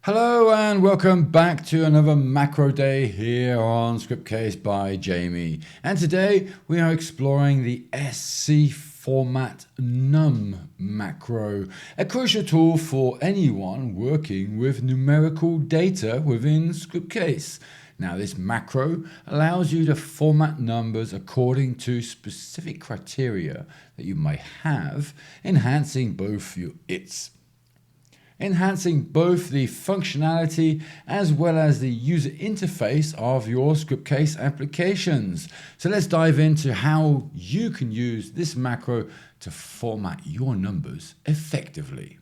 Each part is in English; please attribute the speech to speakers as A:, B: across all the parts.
A: Hello and welcome back to another macro day here on Scriptcase by Jamie. And today we are exploring the SC format num macro, a crucial tool for anyone working with numerical data within Scriptcase. Now this macro allows you to format numbers according to specific criteria that you may have, enhancing both the functionality as well as the user interface of your Scriptcase applications. So let's dive into how you can use this macro to format your numbers effectively.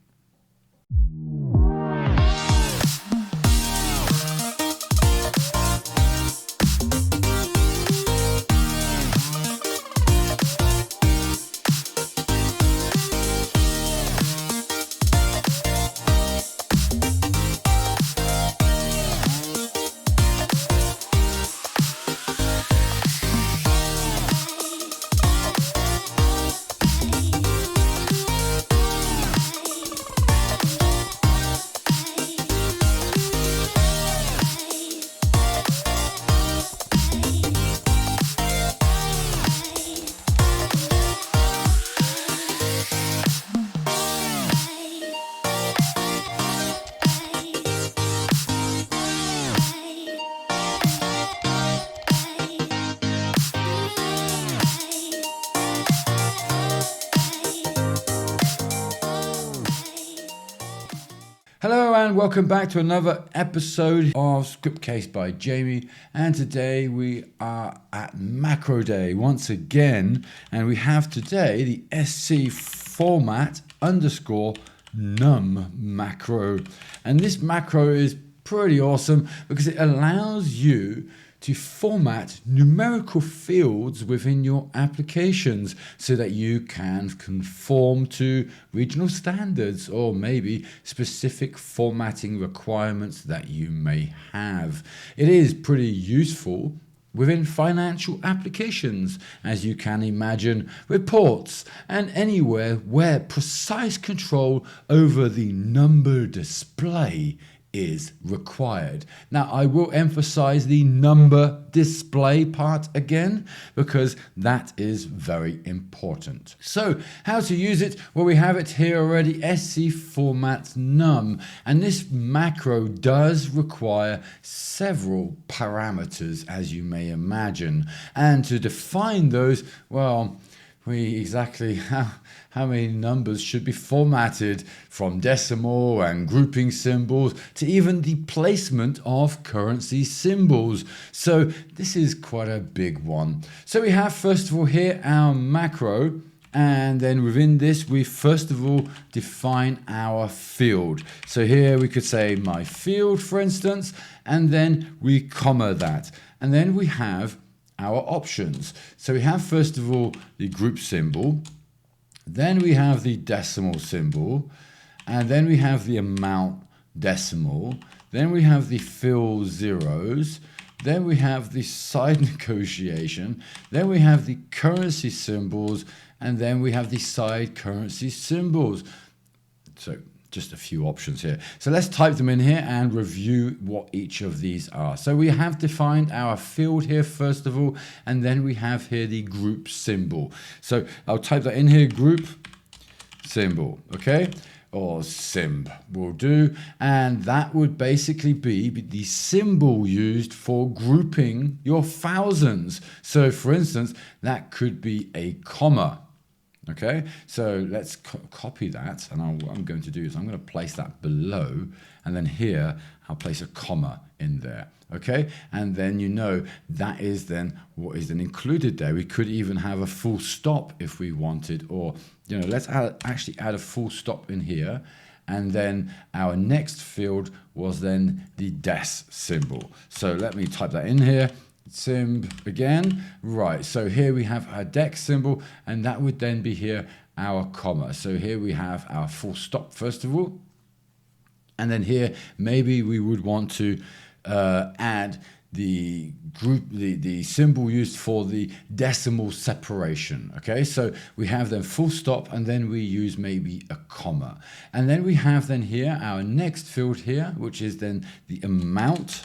A: Hello and welcome back to another episode of Scriptcase by Jamie, and today we are at macro day once again, and we have today the SC format underscore num macro, and this macro is pretty awesome because it allows you to format numerical fields within your applications so that you can conform to regional standards or maybe specific formatting requirements that you may have. It is pretty useful within financial applications, as you can imagine, reports, and anywhere where precise control over the number display is required. Now, I will emphasize the number display part again because that is very important. So, how to use it? Well, we have it here already, SC format num, and this macro does require several parameters, as you may imagine, and to define those, well, how many numbers should be formatted, from decimal and grouping symbols to even the placement of currency symbols. So this is quite a big one. So we have first of all here our macro, and then within this we first of all define our field. So here we could say my field, for instance, and then we comma that, and then we have our options. So we have first of all the group symbol, then we have the decimal symbol, and then we have the amount decimal, then we have the fill zeros, then we have the side negotiation, then we have the currency symbols, and then we have the side currency symbols. So just a few options here. So let's type them in here and review what each of these are. So we have defined our field here first of all, and then we have here the group symbol. So I'll type that in here, group symbol, okay? Or symb will do, and that would basically be the symbol used for grouping your thousands. So for instance, that could be a comma. Okay, so let's copy that, and what I'm going to do is I'm going to place that below, and then here I'll place a comma in there. Okay, and then you know that is then what is then included there. We could even have a full stop if we wanted, or let's actually add a full stop in here, and then our next field was then the des symbol. So let me type that in here. Symb again, right, so here we have our dex symbol, and that would then be here our comma. So here we have our full stop first of all, and then here maybe we would want to add the symbol used for the decimal separation. Okay, so we have then full stop, and then we use maybe a comma, and then we have then here our next field here, which is then the amount,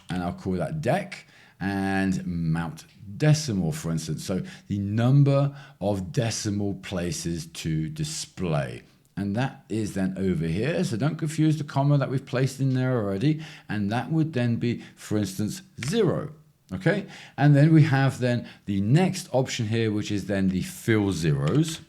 A: and I'll call that dec, and mount decimal, for instance. So the number of decimal places to display. And that is then over here. So don't confuse the comma that we've placed in there already. And that would then be, for instance, 0. Okay. And then we have then the next option here, which is then the fill zeros.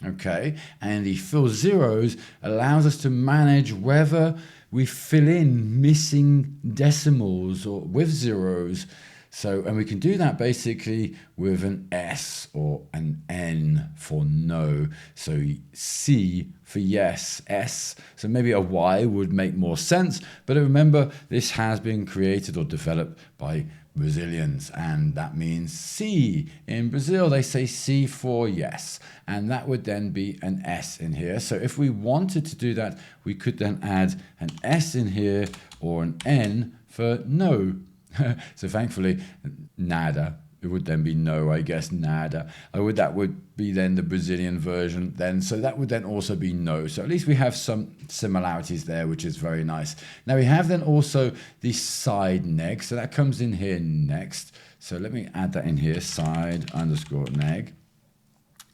A: Okay. And the fill zeros allows us to manage whether we fill in missing decimals or with zeros. So, and we can do that basically with an S or an N for no. So C for yes, S. So maybe a Y would make more sense. But remember, this has been created or developed by Brazilians, and that means C. In Brazil, they say C for yes, and that would then be an S in here. So if we wanted to do that, we could then add an S in here or an N for no. So thankfully, nada. It would then be no, I guess, nada. That would be then the Brazilian version then. So that would then also be no. So at least we have some similarities there, which is very nice. Now we have then also the side neg. So that comes in here next. So let me add that in here, side underscore neg.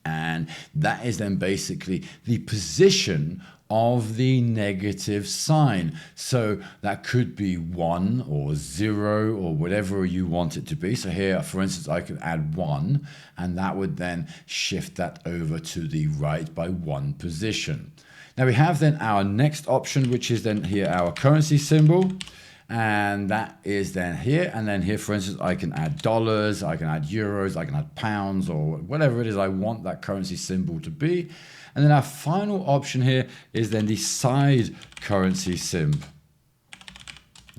A: And that is then basically the position of the negative sign. So that could be 1 or 0 or whatever you want it to be. So here, for instance, I could add 1, and that would then shift that over to the right by 1 position. Now we have then our next option, which is then here our currency symbol. And that is then here. And then here, for instance, I can add dollars, I can add euros, I can add pounds, or whatever it is I want that currency symbol to be. And then our final option here is then the side currency sim.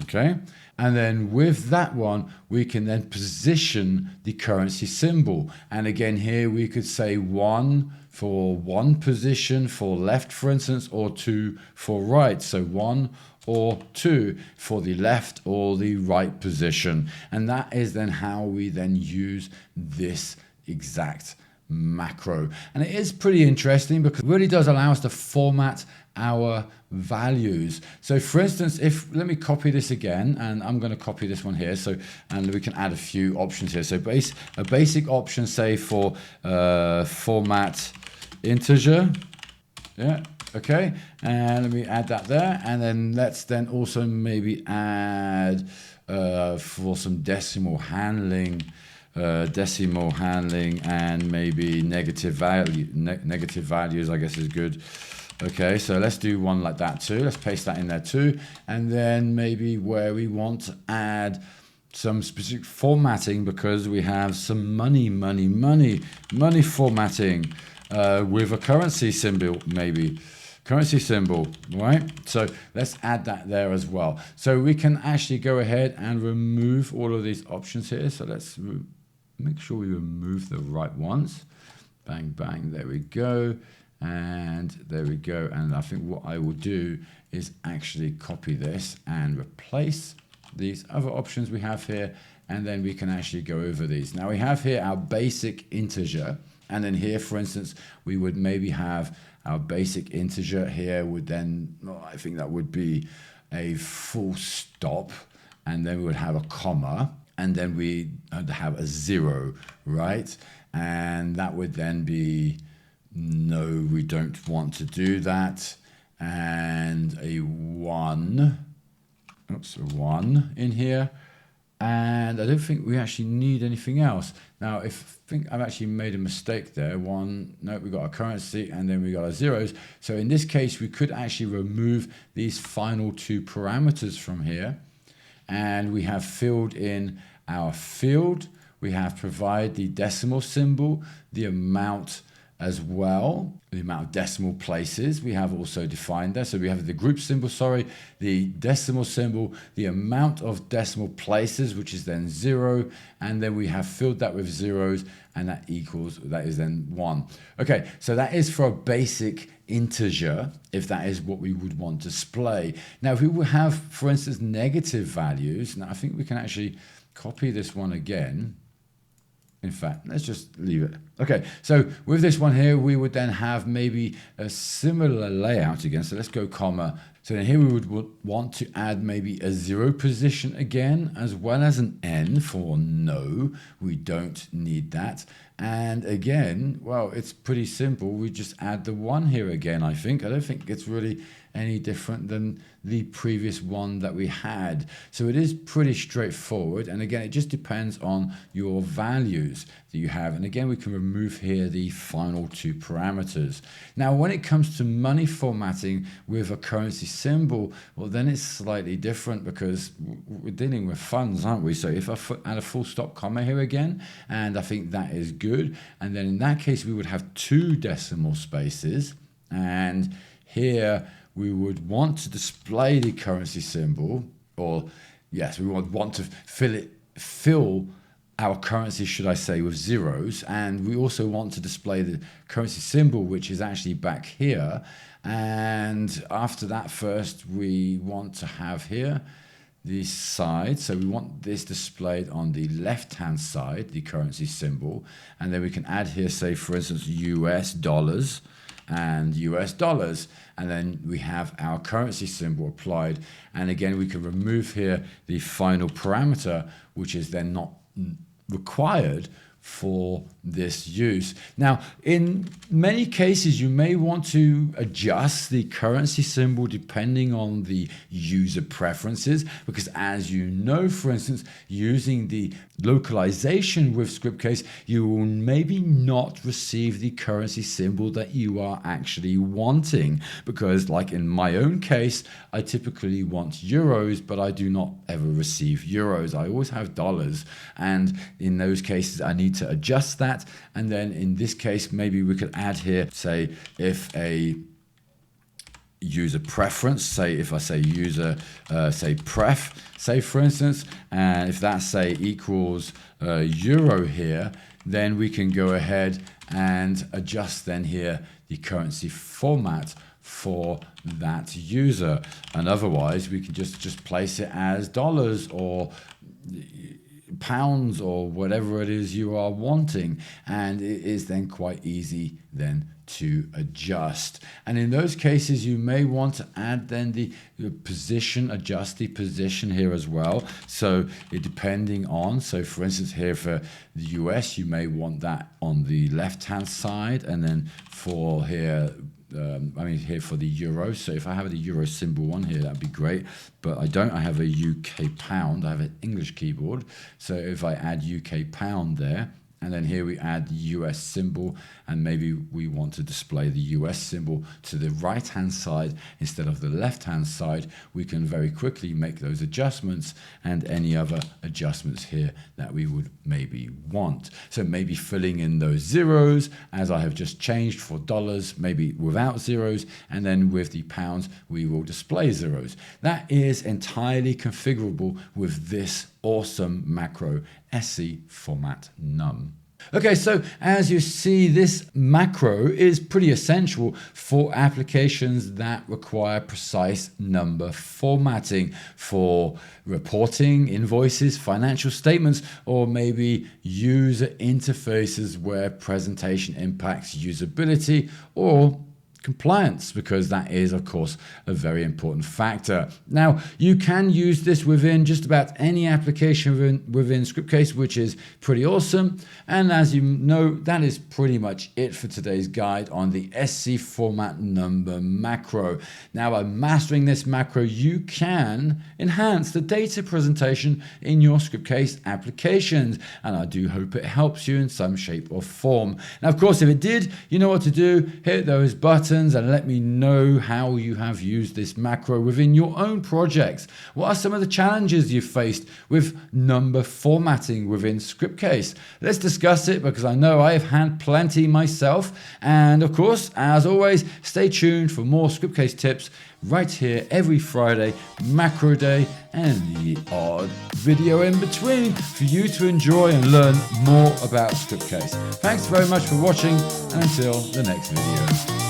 A: Okay. And then with that one, we can then position the currency symbol. And again, here we could say 1 for one position for left, for instance, or 2 for right. So 1 or 2 for the left or the right position. And that is then how we then use this exact macro. And it is pretty interesting because it really does allow us to format our values. So for instance, let me copy this again, and I'm going to copy this one here. So, and we can add a few options here. So a basic option, say for format integer. Yeah. Okay. And let me add that there. And then let's then also maybe add for some decimal handling, and maybe negative values, I guess, is good. Okay, so let's do one like that too. Let's paste that in there too. And then maybe where we want to add some specific formatting, because we have some money formatting with a currency symbol, maybe. Currency symbol, right? So let's add that there as well. So we can actually go ahead and remove all of these options here. So let's make sure we remove the right ones. Bang, bang, there we go. And there we go. And I think what I will do is actually copy this and replace these other options we have here. And then we can actually go over these. Now we have here our basic integer. And then here, for instance, we would maybe have our basic integer here would then, I think that would be a full stop. And then we would have a comma. And then we have a 0, right? And that would then be, no, we don't want to do that. And a 1, oops, a 1 in here. And I don't think we actually need anything else. Now, I think I've actually made a mistake there. 1, no, we got a currency and then we got our zeros. So in this case, we could actually remove these final 2 parameters from here. And we have filled in our field. We have provided the decimal symbol, the amount as well, the amount of decimal places we have also defined there. So we have the group symbol, the decimal symbol, the amount of decimal places, which is then 0. And then we have filled that with zeros. and that is then 1. Okay, so that is for a basic integer, if that is what we would want to display. Now, if we would have, for instance, negative values, now I think we can actually copy this one again. In fact, let's just leave it. Okay, so with this one here, we would then have maybe a similar layout again. So let's go comma. So then here we would want to add maybe a 0 position again, as well as an N for no. We don't need that. And again, well, it's pretty simple. We just add the 1 here again, I think. I don't think it's really any different than the previous one that we had. So it is pretty straightforward. And again, it just depends on your values that you have. And again, we can remove here the final 2 parameters. Now, when it comes to money formatting with a currency symbol, well, then it's slightly different because we're dealing with funds, aren't we? So if I add a full stop comma here again, and I think that is good. And then in that case, we would have 2 decimal spaces. And here, we would want to display the currency symbol, or yes, we would want to fill our currency, should I say, with zeros. And we also want to display the currency symbol, which is actually back here. And after that, first, we want to have here the side. So we want this displayed on the left-hand side, the currency symbol. And then we can add here, say, for instance, US dollars and US dollars, and then we have our currency symbol applied. And again, we can remove here the final parameter, which is then not required for this use. Now, in many cases, you may want to adjust the currency symbol depending on the user preferences, because as you know, for instance, using the localization with Scriptcase, you will maybe not receive the currency symbol that you are actually wanting, because like in my own case, I typically want euros, but I do not ever receive euros. I always have dollars, and in those cases, I need to adjust that. And then in this case, maybe we could add here, say, if a user preference, say if I say user, say pref, say for instance, and if that say equals euro here, then we can go ahead and adjust then here the currency format for that user. And otherwise we can just place it as dollars or pounds or whatever it is you are wanting, and it is then quite easy then to adjust. And in those cases you may want to add then the position, adjust the position here as well. So it depending on, so for instance here for the US you may want that on the left hand side, and then for here here for the euro. So if I have the euro symbol on here, that'd be great. But I don't. I have a UK pound. I have an English keyboard. So if I add UK pound there, and then here we add the US symbol, and maybe we want to display the US symbol to the right-hand side instead of the left-hand side, we can very quickly make those adjustments and any other adjustments here that we would maybe want. So maybe filling in those zeros, as I have just changed for dollars, maybe without zeros, and then with the pounds, we will display zeros. That is entirely configurable with this awesome macro SC format num. Okay, so as you see, this macro is pretty essential for applications that require precise number formatting for reporting, invoices, financial statements, or maybe user interfaces where presentation impacts usability or compliance, because that is, of course, a very important factor. Now, you can use this within just about any application within Scriptcase, which is pretty awesome. And as you know, that is pretty much it for today's guide on the SC format number macro. Now, by mastering this macro, you can enhance the data presentation in your Scriptcase applications. And I do hope it helps you in some shape or form. Now, of course, if it did, you know what to do. Hit those buttons buttons and let me know how you have used this macro within your own projects. What are some of the challenges you've faced with number formatting within Scriptcase? Let's discuss it, because I know I have had plenty myself. And of course, as always, stay tuned for more Scriptcase tips right here every Friday, macro day, and the odd video in between for you to enjoy and learn more about Scriptcase. Thanks very much for watching, and until the next video.